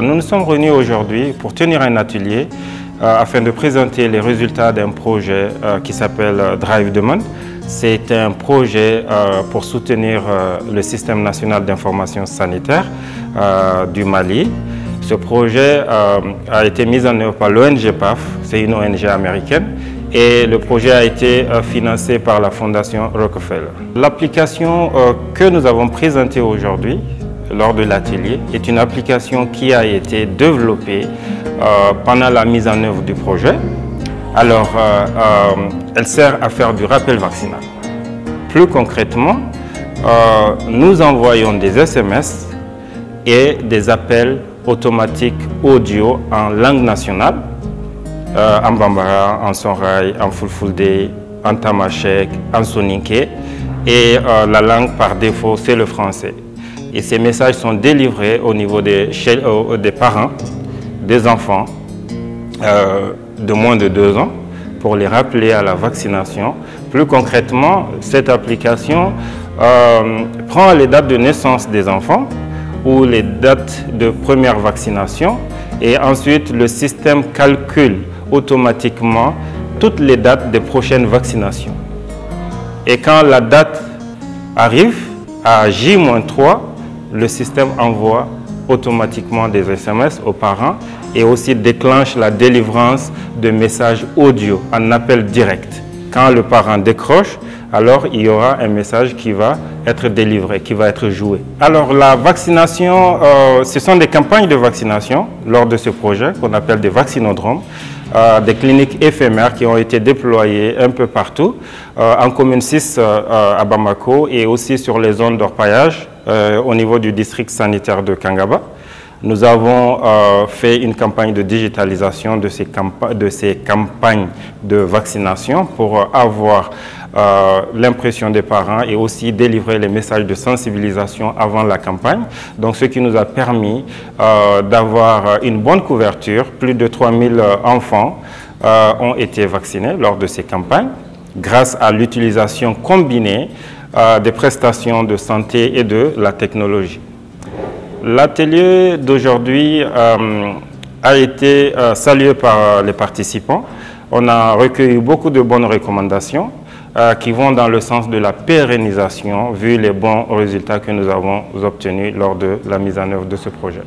nous nous sommes réunis aujourd'hui pour tenir un atelier afin de présenter les résultats d'un projet qui s'appelle Drive Demand. C'est un projet pour soutenir le système national d'information sanitaire du Mali. Ce projet a été mis en œuvre par l'ONG PAF, c'est une ONG américaine, et le projet a été financé par la Fondation Rockefeller. L'application que nous avons présentée aujourd'hui lors de l'atelier est une application qui a été développée pendant la mise en œuvre du projet. Alors, elle sert à faire du rappel vaccinal. Plus concrètement, nous envoyons des SMS et des appels automatiques audio en langue nationale, en Bambara, en Songhai, en Fulfulde, en Tamashek, en Soninké, et la langue par défaut, c'est le français. Et ces messages sont délivrés au niveau des parents, des enfants de moins de 2 ans, pour les rappeler à la vaccination. Plus concrètement, cette application prend les dates de naissance des enfants ou les dates de première vaccination, et ensuite le système calcule automatiquement toutes les dates des prochaines vaccinations. Et quand la date arrive à J-3, le système envoie automatiquement des SMS aux parents et aussi déclenche la délivrance de messages audio en appel direct. Quand le parent décroche, alors il y aura un message qui va être délivré, qui va être joué. Alors la vaccination, ce sont des campagnes de vaccination lors de ce projet qu'on appelle des vaccinodromes, des cliniques éphémères qui ont été déployées un peu partout, en commune 6 à Bamako et aussi sur les zones d'orpaillage au niveau du district sanitaire de Kangaba. Nous avons fait une campagne de digitalisation de ces campagnes de vaccination pour avoir l'impression des parents et aussi délivrer les messages de sensibilisation avant la campagne. Donc, ce qui nous a permis d'avoir une bonne couverture. Plus de 3000 enfants ont été vaccinés lors de ces campagnes grâce à l'utilisation combinée des prestations de santé et de la technologie. L'atelier d'aujourd'hui a été salué par les participants. On a recueilli beaucoup de bonnes recommandations qui vont dans le sens de la pérennisation vu les bons résultats que nous avons obtenus lors de la mise en œuvre de ce projet.